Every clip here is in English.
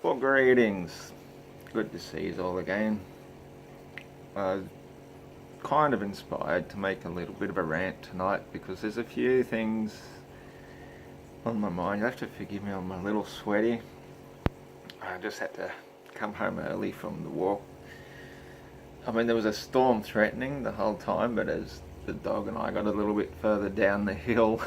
Well, greetings. Good to see you all again. Kind of inspired to make a little bit of a rant tonight because there's a few things on my mind. You have to forgive me, I'm a little sweaty. I just had to come home early from the walk. I mean, there was a storm threatening the whole time, but as the dog and I got a little bit further down the hill,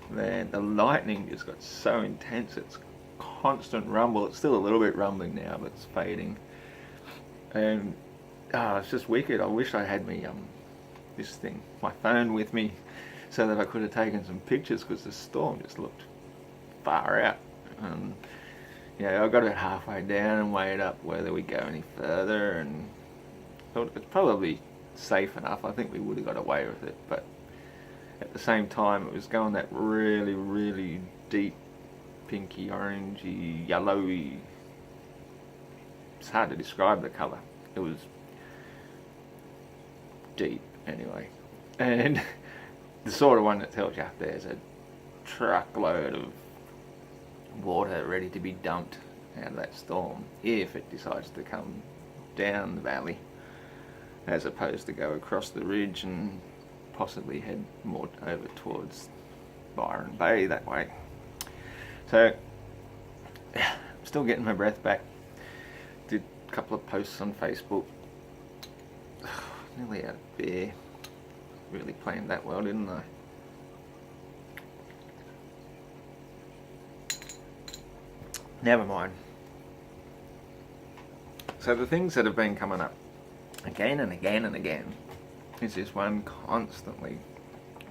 man, the lightning just got so intense. It's constant rumble. It's still a little bit rumbling now, but it's fading. And it's just wicked. I wish I had my phone with me, so that I could have taken some pictures because the storm just looked far out. I got it halfway down and weighed up whether we go any further, and thought it's probably safe enough. I think we would have got away with it, but at the same time, it was going that really, really deep, pinky, orangey, yellowy. It's hard to describe the colour. It was deep, anyway, and the sort of one that tells you there's a truckload of water ready to be dumped out of that storm if it decides to come down the valley, as opposed to go across the ridge and possibly head more over towards Byron Bay that way. So, I'm still getting my breath back. Did a couple of posts on Facebook. Nearly out of beer. Really planned that well, didn't I? Never mind. So the things that have been coming up again and again and again is this one constantly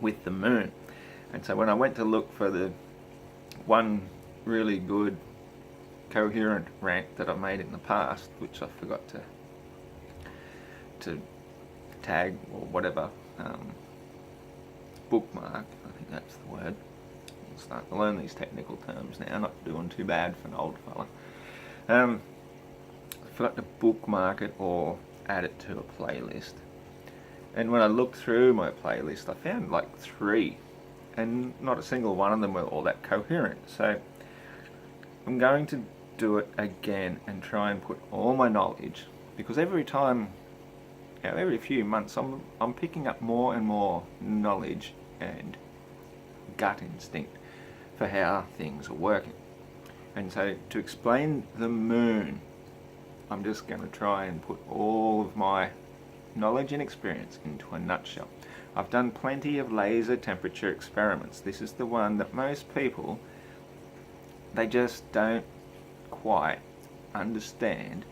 with the moon. And so when I went to look for the one really good coherent rant that I made in the past, which I forgot to tag or whatever, bookmark, I think that's the word. I'm starting to learn these technical terms now, not doing too bad for an old fella. I forgot to bookmark it or add it to a playlist. And when I looked through my playlist, I found like 3, and not a single one of them were all that coherent. So I'm going to do it again and try and put all my knowledge, because every time, every few months, I'm picking up more and more knowledge and gut instinct for how things are working. And so to explain the moon, I'm just going to try and put all of my knowledge and experience into a nutshell. I've done plenty of laser temperature experiments. This is the one that most people, they just don't quite understand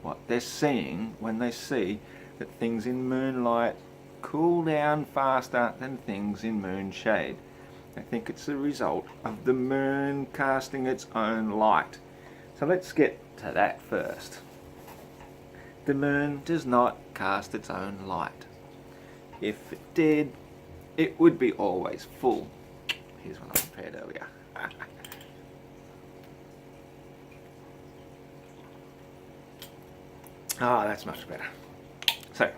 what they're seeing when they see that things in moonlight cool down faster than things in moonshade. I think it's the result of the moon casting its own light. So let's get to that first. The moon does not cast its own light. If it did, it would be always full. Here's what I prepared earlier. That's much better. So,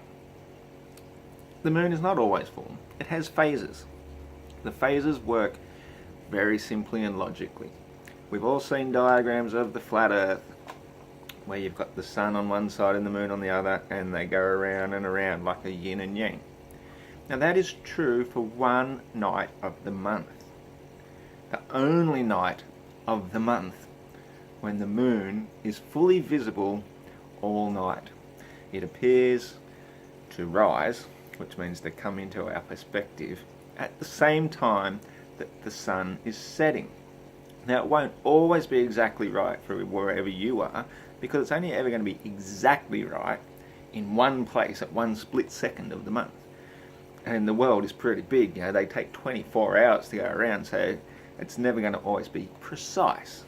the moon is not always full. It has phases. The phases work very simply and logically. We've all seen diagrams of the flat Earth, where you've got the sun on one side and the moon on the other, and they go around and around like a yin and yang. Now that is true for one night of the month. The only night of the month when the moon is fully visible all night. It appears to rise, which means to come into our perspective, at the same time that the sun is setting. Now it won't always be exactly right for wherever you are, because it's only ever going to be exactly right in one place at one split second of the month. And the world is pretty big, they take 24 hours to go around, so it's never going to always be precise.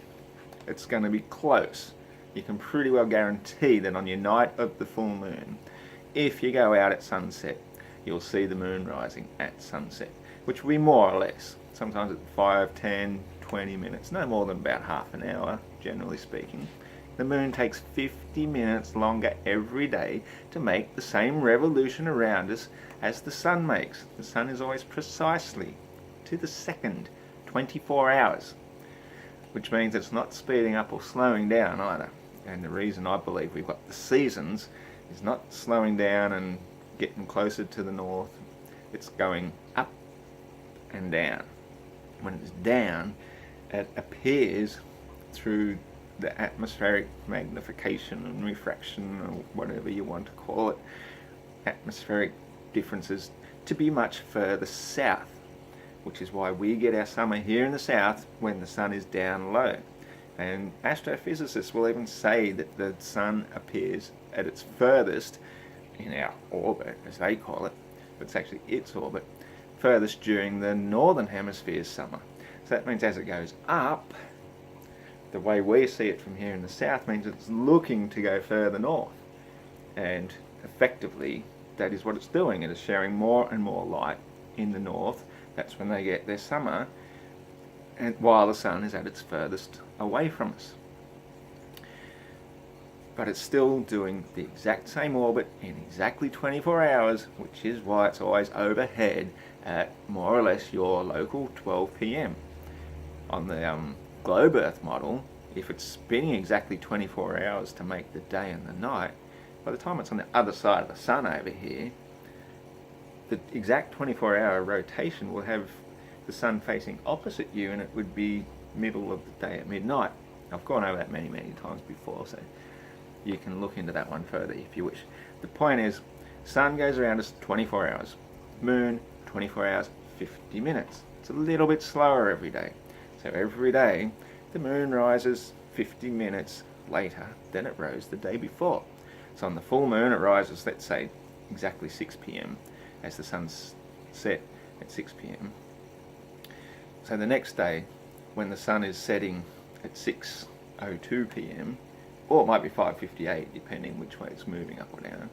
It's going to be close. You can pretty well guarantee that on your night of the full moon, if you go out at sunset, you'll see the moon rising at sunset, which will be more or less, sometimes at 5, 10, 20 minutes, no more than about half an hour, generally speaking. The moon takes 50 minutes longer every day to make the same revolution around us as the sun makes. The sun is always precisely, to the second, 24 hours. which means it's not speeding up or slowing down either. And the reason I believe we've got the seasons is not slowing down and getting closer to the north. It's going up and down. When it's down, it appears through the atmospheric magnification and refraction, or whatever you want to call it, atmospheric differences, to be much further south, which is why we get our summer here in the south when the sun is down low. And astrophysicists will even say that the sun appears at its furthest in our orbit, as they call it, but it's actually its orbit, furthest during the northern hemisphere's summer. So that means as it goes up, the way we see it from here in the south means it's looking to go further north. And effectively, that is what it's doing. It is sharing more and more light in the north. That's when they get their summer, and while the sun is at its furthest away from us. But it's still doing the exact same orbit in exactly 24 hours, which is why it's always overhead at more or less your local 12 p.m. On the globe Earth model, if it's spinning exactly 24 hours to make the day and the night, by the time it's on the other side of the sun over here, the exact 24-hour rotation will have the sun facing opposite you, and it would be middle of the day at midnight. I've gone over that many times before, so you can look into that one further if you wish. The point is, sun goes around us 24 hours, moon 24 hours 50 minutes. It's a little bit slower every day. So every day the moon rises 50 minutes later than it rose the day before. So on the full moon it rises, let's say, exactly 6 p.m. as the sun's set at 6 p.m. So the next day, when the sun is setting at 6:02 p.m, or it might be 5:58, depending which way it's moving up or down,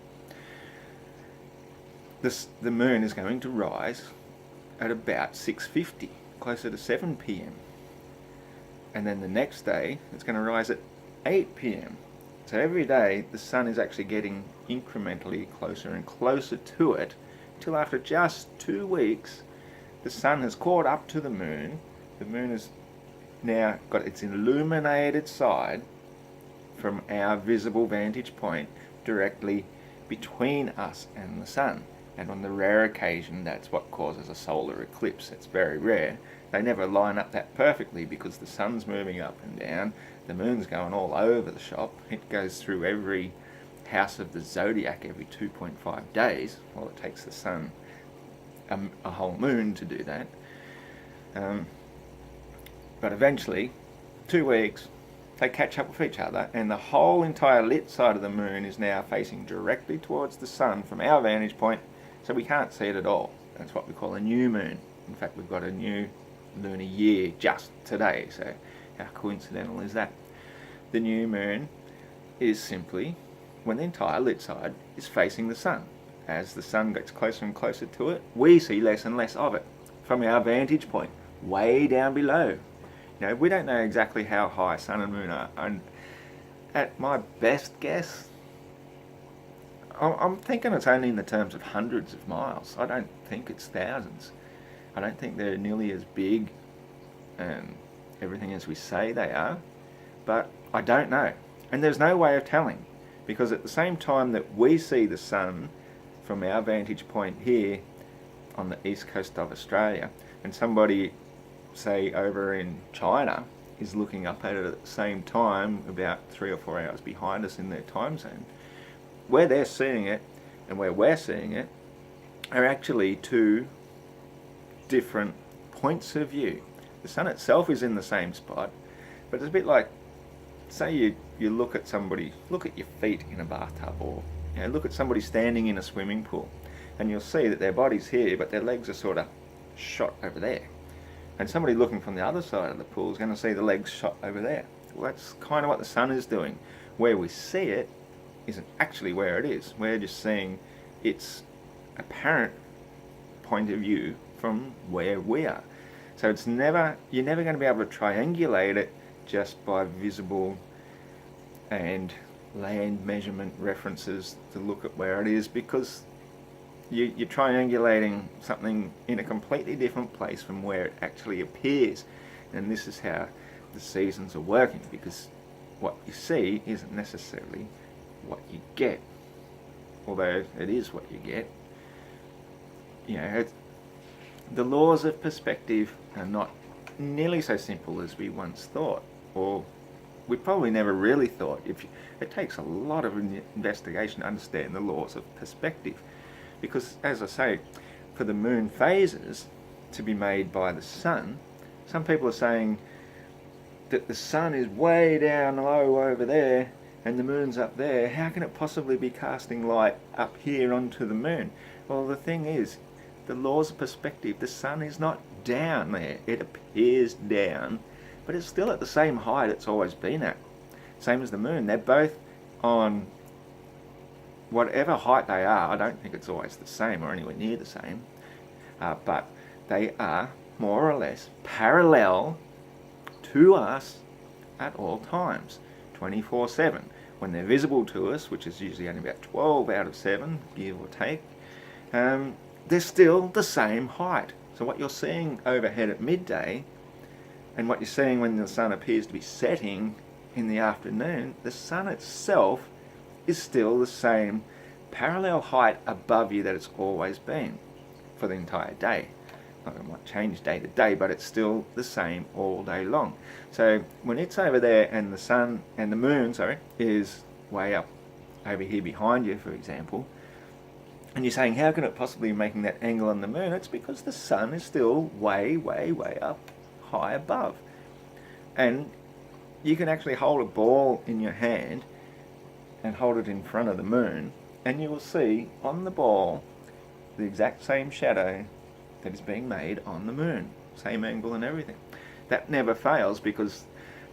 the moon is going to rise at about 6:50, closer to 7 p.m. And then the next day, it's going to rise at 8 p.m. So every day, the sun is actually getting incrementally closer and closer to it, till after just 2 weeks, the sun has caught up to the moon. The moon has now got its illuminated side from our visible vantage point directly between us and the sun. And on the rare occasion, that's what causes a solar eclipse. It's very rare. They never line up that perfectly because the sun's moving up and down, the moon's going all over the shop. It goes through every house of the zodiac every 2.5 days. Well, it takes the sun a whole moon to do that. But eventually, 2 weeks, they catch up with each other, and the whole entire lit side of the moon is now facing directly towards the sun from our vantage point, so we can't see it at all. That's what we call a new moon. In fact, we've got a new lunar year just today, so how coincidental is that? The new moon is simply when the entire lit side is facing the sun. As the sun gets closer and closer to it, we see less and less of it from our vantage point, way down below. You know, we don't know exactly how high sun and moon are, and at my best guess, I'm thinking it's only in the terms of hundreds of miles. I don't think it's thousands. I don't think they're nearly as big and everything as we say they are, but I don't know. And there's no way of telling, because at the same time that we see the sun from our vantage point here on the east coast of Australia, and somebody, say, over in China is looking up at it at the same time, about 3 or 4 hours behind us in their time zone, where they're seeing it and where we're seeing it are actually two different points of view. The sun itself is in the same spot, but it's a bit like, say you look at somebody, look at your feet in a bathtub, or look at somebody standing in a swimming pool, and you'll see that their body's here, but their legs are sort of shot over there. And somebody looking from the other side of the pool is going to see the legs shot over there. Well, that's kind of what the sun is doing. Where we see it isn't actually where it is. We're just seeing its apparent point of view from where we are. So you're never going to be able to triangulate it just by visible and land measurement references to look at where it is, because you're triangulating something in a completely different place from where it actually appears. And this is how the seasons are working, because what you see isn't necessarily what you get, although it is what you get. You know, the laws of perspective are not nearly so simple as we once thought, or we probably never really thought. It takes a lot of investigation to understand the laws of perspective, because, as I say, for the moon phases to be made by the sun, some people are saying that the sun is way down low over there and the moon's up there. How can it possibly be casting light up here onto the moon? Well, the thing is, the laws of perspective, the sun is not down there. It appears down, but it's still at the same height it's always been at. Same as the moon. They're both on whatever height they are. I don't think it's always the same or anywhere near the same, but they are more or less parallel to us at all times, 24/7. When they're visible to us, which is usually only about 12 out of 7, give or take, they're still the same height. So what you're seeing overhead at midday and what you're seeing when the sun appears to be setting in the afternoon, the sun itself is still the same parallel height above you that it's always been for the entire day. It might change day to day, but it's still the same all day long. So when it's over there and the sun and the moon, is way up over here behind you, for example, and you're saying, how can it possibly be making that angle on the moon? It's because the sun is still way, way, way up high above. And you can actually hold a ball in your hand and hold it in front of the moon, and you will see on the ball the exact same shadow that is being made on the moon, same angle and everything. That never fails, because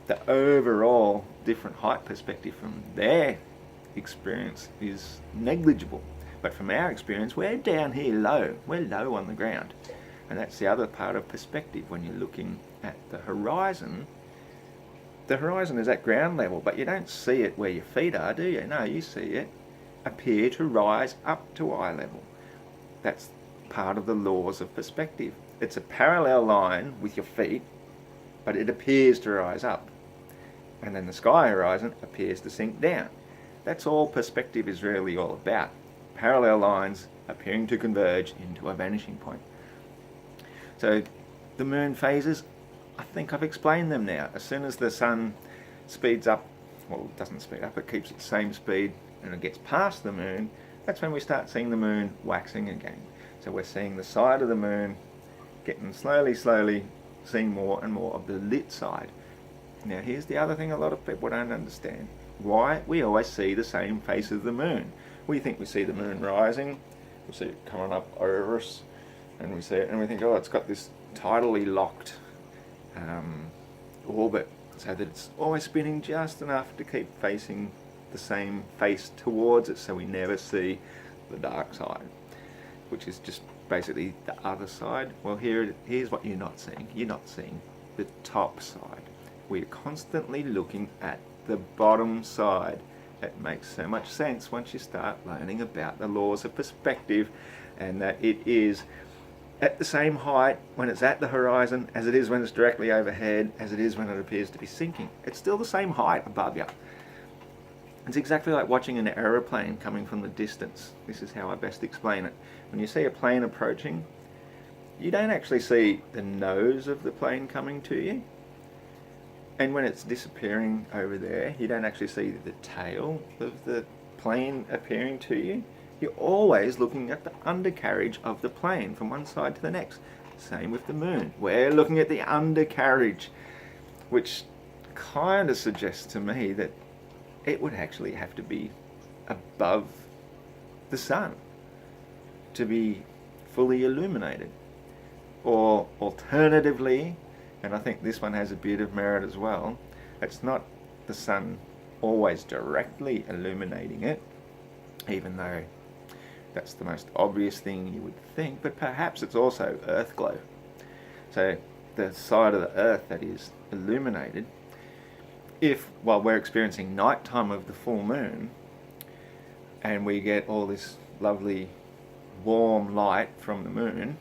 the overall different height perspective from their experience is negligible. But from our experience, we're down here low. We're low on the ground. And that's the other part of perspective. When you're looking at the horizon is at ground level, but you don't see it where your feet are, do you? No, you see it appear to rise up to eye level. That's part of the laws of perspective. It's a parallel line with your feet, but it appears to rise up. And then the sky horizon appears to sink down. That's all perspective is really all about. Parallel lines appearing to converge into a vanishing point. So the moon phases, I think I've explained them now. As soon as the sun speeds up, well, it doesn't speed up, it keeps its same speed, and it gets past the moon, that's when we start seeing the moon waxing again. So we're seeing the side of the moon getting slowly, seeing more and more of the lit side. Now here's the other thing a lot of people don't understand. Why we always see the same face of the moon. We think we see the moon rising, we see it coming up over us, and we see it and we think, oh, it's got this tidally locked orbit, so that it's always spinning just enough to keep facing the same face towards it, so we never see the dark side, which is just basically the other side. Well, here's what you're not seeing. You're not seeing the top side. We're constantly looking at the bottom side. It makes so much sense once you start learning about the laws of perspective, and that it is at the same height when it's at the horizon as it is when it's directly overhead, as it is when it appears to be sinking. It's still the same height above you. It's exactly like watching an aeroplane coming from the distance. This is how I best explain it. When you see a plane approaching, you don't actually see the nose of the plane coming to you. And when it's disappearing over there, you don't actually see the tail of the plane appearing to you. You're always looking at the undercarriage of the plane from one side to the next. Same with the moon. We're looking at the undercarriage, which kind of suggests to me that it would actually have to be above the sun to be fully illuminated. Or alternatively, and I think this one has a bit of merit as well, it's not the sun always directly illuminating it, even though that's the most obvious thing you would think, but perhaps it's also earth glow. So the side of the earth that is illuminated, if while we're experiencing nighttime of the full moon and we get all this lovely warm light from the moon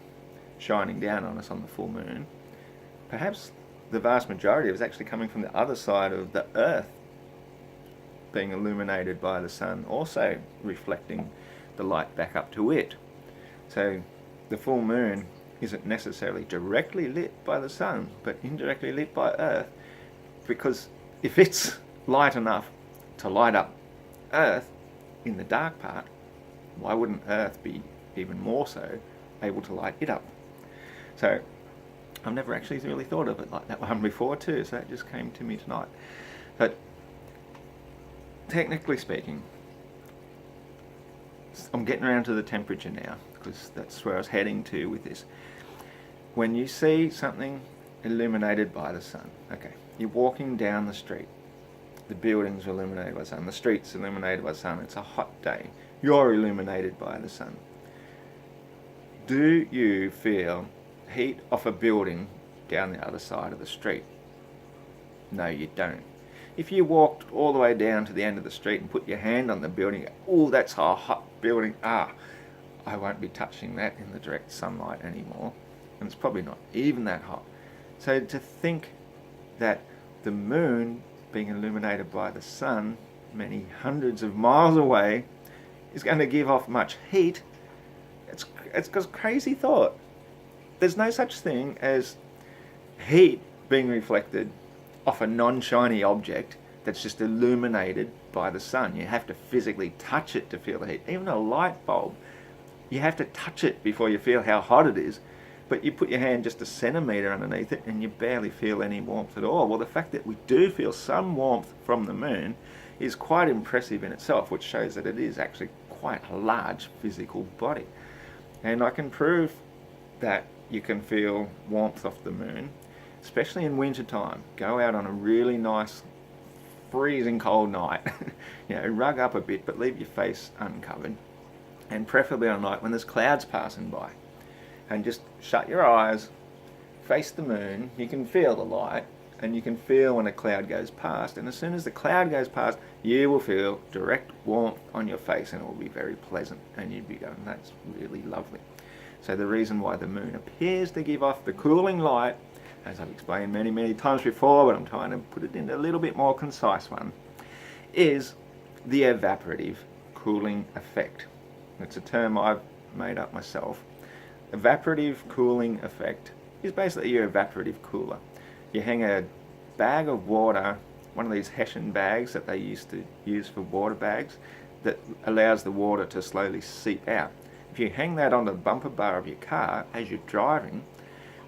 shining down on us on the full moon, perhaps the vast majority of it is actually coming from the other side of the Earth being illuminated by the sun, also reflecting the light back up to it. So the full moon isn't necessarily directly lit by the sun, but indirectly lit by Earth, because if it's light enough to light up Earth in the dark part, why wouldn't Earth be even more so able to light it up? So I've never actually really thought of it like that one before too, so that just came to me tonight. But technically speaking, I'm getting around to the temperature now, because that's where I was heading to with this. When you see something illuminated by the sun, okay, you're walking down the street, the buildings are illuminated by the sun, the streets illuminated by the sun, it's a hot day, you're illuminated by the sun. Do you feel heat off a building down the other side of the street? No, you don't. If you walked all the way down to the end of the street and put your hand on the building, oh, that's a hot building, I won't be touching that in the direct sunlight anymore. And it's probably not even that hot. So to think that the moon being illuminated by the sun many hundreds of miles away is going to give off much heat, it's a crazy thought. There's no such thing as heat being reflected off a non-shiny object that's just illuminated by the sun. You have to physically touch it to feel the heat. Even a light bulb, you have to touch it before you feel how hot it is, but you put your hand just a centimetre underneath it and you barely feel any warmth at all. Well, the fact that we do feel some warmth from the moon is quite impressive in itself, which shows that it is actually quite a large physical body. And I can prove that you can feel warmth off the moon, especially in winter time. Go out on a really nice freezing cold night, rug up a bit but leave your face uncovered, and preferably on a night when there's clouds passing by, and just shut your eyes, face the moon. You can feel the light, and you can feel when a cloud goes past, and as soon as the cloud goes past, you will feel direct warmth on your face, and it will be very pleasant, and you'd be going, that's really lovely. So the reason why the moon appears to give off the cooling light, as I've explained many times before, but I'm trying to put it into a little bit more concise one, is the evaporative cooling effect. It's a term I've made up myself. Evaporative cooling effect is basically your evaporative cooler. You hang a bag of water, one of these Hessian bags that they used to use for water bags, that allows the water to slowly seep out. If you hang that on the bumper bar of your car as you're driving,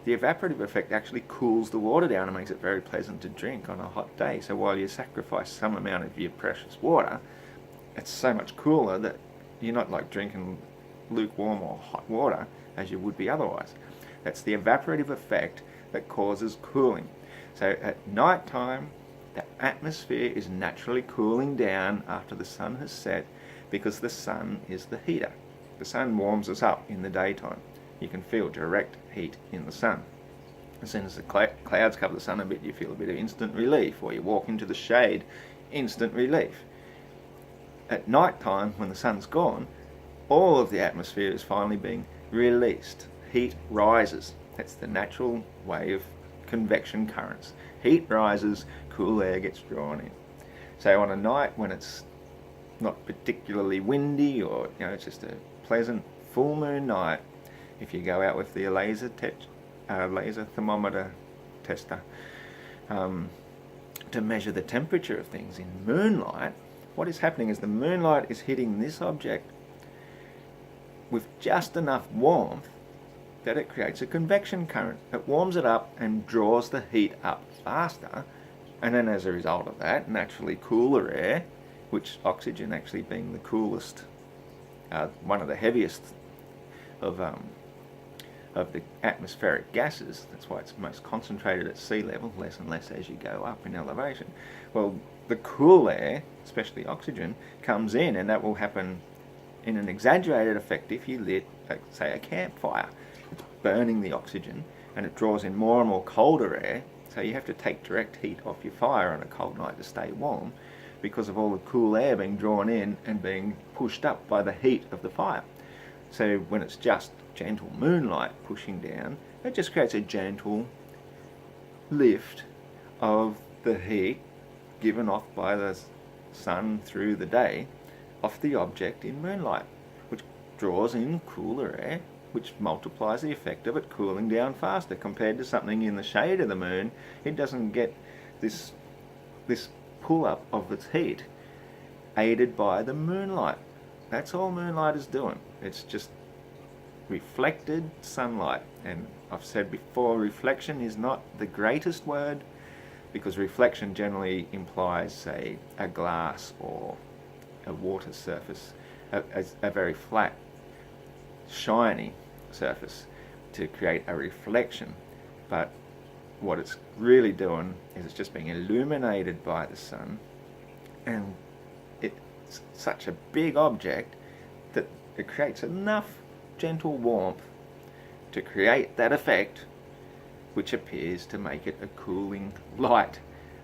the evaporative effect actually cools the water down and makes it very pleasant to drink on a hot day. So while you sacrifice some amount of your precious water, it's so much cooler that you're not like drinking lukewarm or hot water as you would be otherwise. That's the evaporative effect that causes cooling. So at night time, the atmosphere is naturally cooling down after the sun has set, because the sun is the heater. The sun warms us up in the daytime. You can feel direct heat in the sun. As soon as the clouds cover the sun a bit, you feel a bit of instant relief, or you walk into the shade, instant relief. At night time, when the sun's gone, all of the atmosphere is finally being released. Heat rises. That's the natural way of convection currents. Heat rises, cool air gets drawn in. So on a night when it's not particularly windy, or it's just a pleasant full moon night, if you go out with the laser thermometer tester to measure the temperature of things in moonlight, what is happening is the moonlight is hitting this object with just enough warmth that it creates a convection current. It warms it up and draws the heat up faster, and then as a result of that, naturally cooler air, which oxygen actually being the coolest, one of the heaviest of the atmospheric gases. That's why it's most concentrated at sea level, less and less as you go up in elevation. Well, the cool air, especially oxygen, comes in, and that will happen in an exaggerated effect if you lit, say, a campfire. It's burning the oxygen, and it draws in more and more colder air, so you have to take direct heat off your fire on a cold night to stay warm, because of all the cool air being drawn in and being pushed up by the heat of the fire. So when it's just gentle moonlight pushing down, it just creates a gentle lift of the heat given off by the sun through the day off the object in moonlight, which draws in cooler air, which multiplies the effect of it cooling down faster. Compared to something in the shade of the moon, it doesn't get this pull up of its heat aided by the moonlight. That's all moonlight is doing. It's just reflected sunlight. And I've said before, reflection is not the greatest word, because reflection generally implies, say, a glass or a water surface, a very flat, shiny surface to create a reflection. But what it's really doing is it's just being illuminated by the sun, and it's such a big object that it creates enough gentle warmth to create that effect, which appears to make it a cooling light.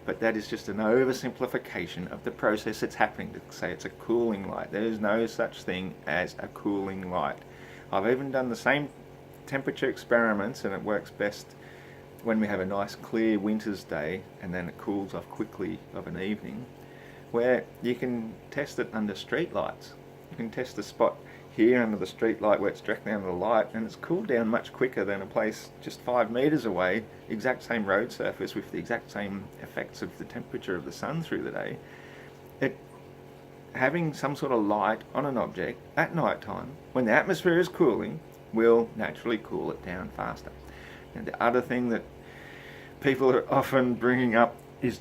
But that is just an oversimplification of the process that's happening to say it's a cooling light. There is no such thing as a cooling light. I've even done the same temperature experiments, and it works best when we have a nice clear winter's day and then it cools off quickly of an evening, where you can test it under street lights. You can test the spot here under the street light where it's directly under the light, and it's cooled down much quicker than a place just 5 meters away, exact same road surface with the exact same effects of the temperature of the sun through the day. Having some sort of light on an object at night time, when the atmosphere is cooling, will naturally cool it down faster. And the other thing that people are often bringing up is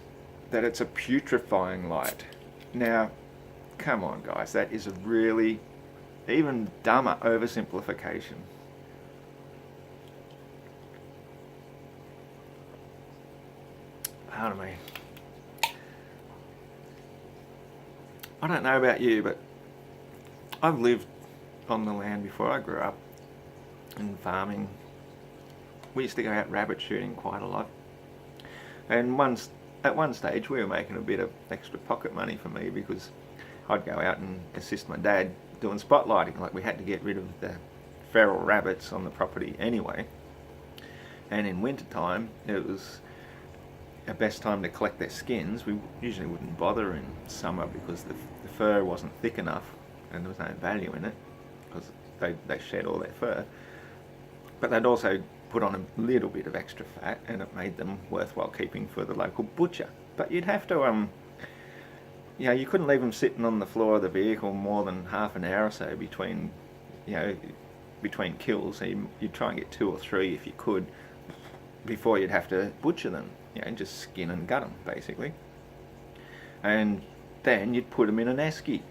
that it's a putrefying light. Now, come on guys, that is a really even dumber oversimplification. Pardon me. I don't know about you, but I've lived on the land before I grew up in farming. We used to go out rabbit shooting quite a lot, and at one stage we were making a bit of extra pocket money for me, because I'd go out and assist my dad doing spotlighting. Like, we had to get rid of the feral rabbits on the property anyway, and in winter time it was the best time to collect their skins. We usually wouldn't bother in summer because the fur wasn't thick enough and there was no value in it, because they shed all their fur. But they'd also put on a little bit of extra fat, and it made them worthwhile keeping for the local butcher. But you'd have to you couldn't leave them sitting on the floor of the vehicle more than half an hour or so between kills. So you'd try and get 2 or 3 if you could, before you'd have to butcher them. Just skin and gut them basically. And then you'd put them in an esky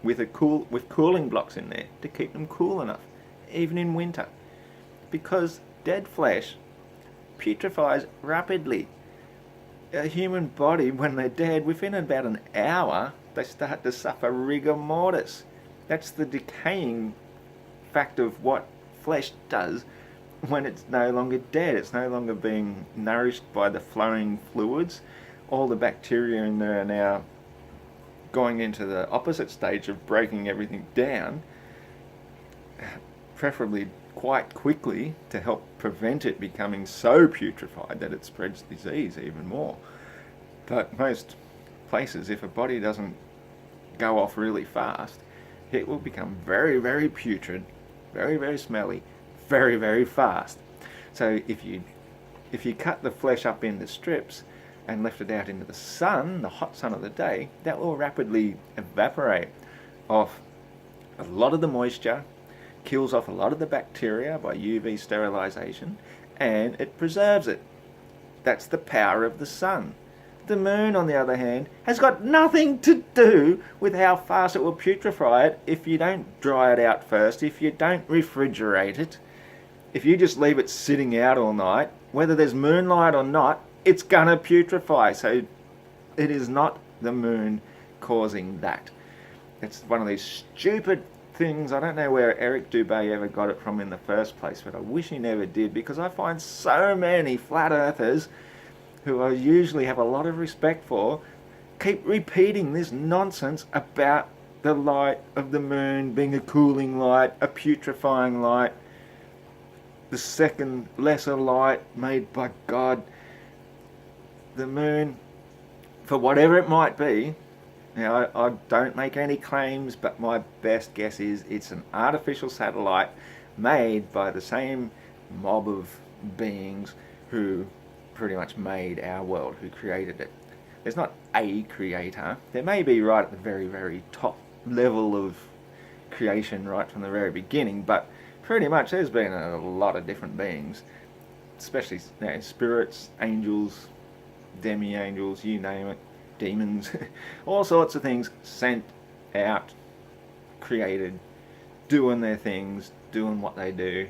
with cooling blocks in there to keep them cool enough, even in winter, because dead flesh putrefies rapidly. A human body, when they're dead, within about an hour, they start to suffer rigor mortis. That's the decaying fact of what flesh does when it's no longer dead. It's no longer being nourished by the flowing fluids. All the bacteria in there are now going into the opposite stage of breaking everything down, preferably quite quickly, to help prevent it becoming so putrefied that it spreads disease even more. But most places, if a body doesn't go off really fast, it will become very, very putrid, very, very smelly, very, very fast. So if you cut the flesh up into strips and left it out into the sun, the hot sun of the day, that will rapidly evaporate off a lot of the moisture, kills off a lot of the bacteria by UV sterilization, and it preserves it. That's the power of the sun. The moon, on the other hand, has got nothing to do with how fast it will putrefy it if you don't dry it out first, if you don't refrigerate it. If you just leave it sitting out all night, whether there's moonlight or not, it's gonna putrefy. So it is not the moon causing that. It's one of these stupid things. I don't know where Eric Dubay ever got it from in the first place, but I wish he never did, because I find so many flat earthers, who I usually have a lot of respect for, keep repeating this nonsense about the light of the moon being a cooling light, a putrefying light, the second lesser light made by God. the moon, for whatever it might be, now I don't make any claims, but my best guess is it's an artificial satellite made by the same mob of beings who pretty much made our world, who created it. There's not a creator. There may be right at the very, very top level of creation right from the very beginning, but pretty much there's been a lot of different beings, especially spirits, angels, demi-angels, you name it, demons, all sorts of things sent out, created, doing their things, doing what they do.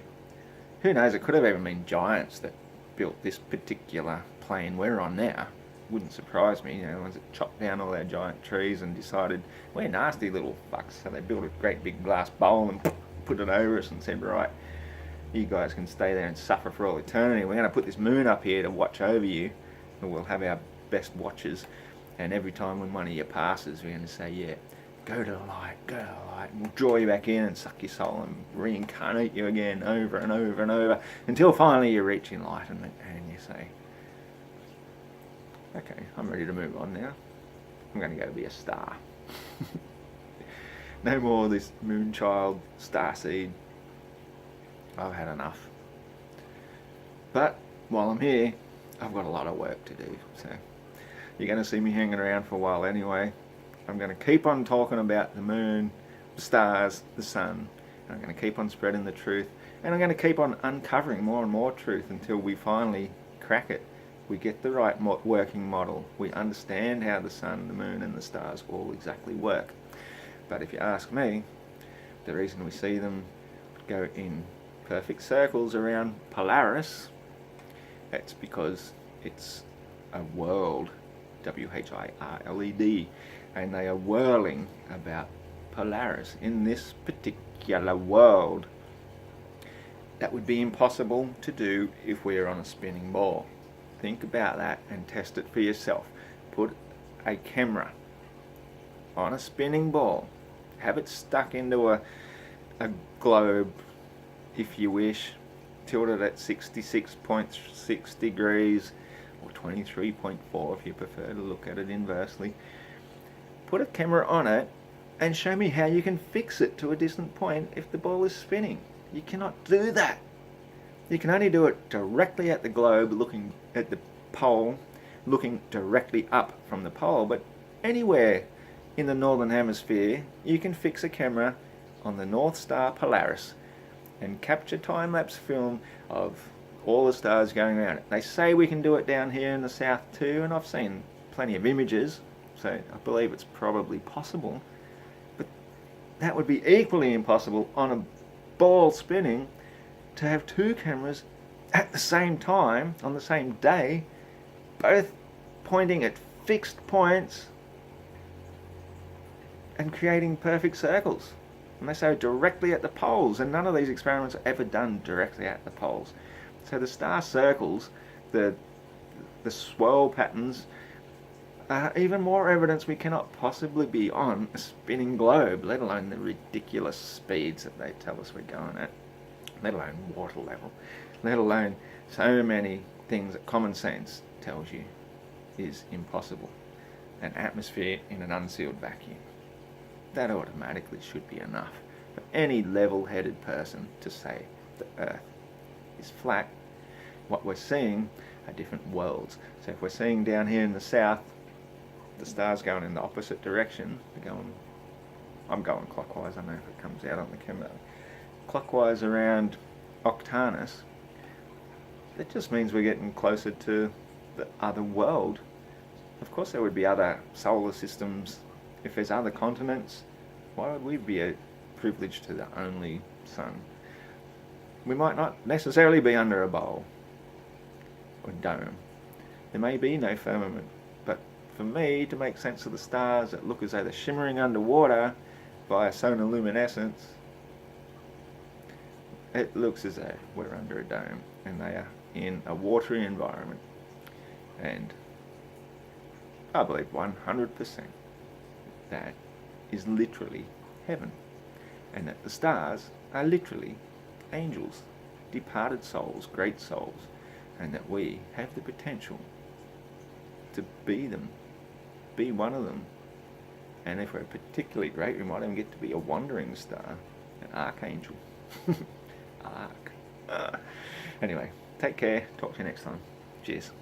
Who knows, it could have even been giants that built this particular plane we're on now. Wouldn't surprise me, ones that chopped down all our giant trees and decided we're nasty little fucks, so they built a great big glass bowl and put it over us and said, right, you guys can stay there and suffer for all eternity. We're going to put this moon up here to watch over you, and we'll have our best watchers, and every time when one of you passes, we're going to say, yeah, go to the light, and we'll draw you back in and suck your soul and reincarnate you again over and over and over until finally you reach enlightenment and you say, okay, I'm ready to move on now. I'm going to go be a star. No more of this moonchild, starseed. I've had enough. But while I'm here, I've got a lot of work to do. So you're going to see me hanging around for a while anyway. I'm going to keep on talking about the moon, the stars, the sun. And I'm going to keep on spreading the truth. And I'm going to keep on uncovering more and more truth until we finally crack it. We get the right working model. We understand how the sun, the moon and the stars all exactly work. But if you ask me, the reason we see them go in perfect circles around Polaris, it's because it's a world, W-H-I-R-L-E-D, and they are whirling about Polaris. In this particular world, that would be impossible to do if we were on a spinning ball. Think about that and test it for yourself. Put a camera on a spinning ball, have it stuck into a globe, if you wish, tilted at 66.6 degrees or 23.4 if you prefer to look at it inversely. Put a camera on it and show me how you can fix it to a distant point if the ball is spinning. You cannot do that. You can only do it directly at the globe, looking at the pole, looking directly up from the pole, but anywhere in the northern hemisphere you can fix a camera on the North Star Polaris and capture time-lapse film of all the stars going around it. They say we can do it down here in the south too, and I've seen plenty of images, so I believe it's probably possible, but that would be equally impossible on a ball spinning to have two cameras at the same time on the same day, both pointing at fixed points and creating perfect circles. And they say directly at the poles, and none of these experiments are ever done directly at the poles. So the star circles, the swirl patterns, are even more evidence we cannot possibly be on a spinning globe, let alone the ridiculous speeds that they tell us we're going at, let alone water level, let alone so many things that common sense tells you is impossible. An atmosphere in an unsealed vacuum. That automatically should be enough for any level-headed person to say the Earth is flat. What we're seeing are different worlds. So if we're seeing down here in the south, the stars going in the opposite direction, I'm going clockwise, I don't know if it comes out on the camera, clockwise around Octanus, that just means we're getting closer to the other world. Of course there would be other solar systems. If there's other continents, why would we be privileged to the only sun? We might not necessarily be under a bowl or dome. There may be no firmament, but for me to make sense of the stars that look as though they're shimmering underwater via solar luminescence, it looks as though we're under a dome and they are in a watery environment. And I believe 100% that is literally heaven, and that the stars are literally angels, departed souls, great souls, and that we have the potential to be them, be one of them. And if we're particularly great, we might even get to be a wandering star, an archangel. Arc. Anyway, take care. Talk to you next time. Cheers.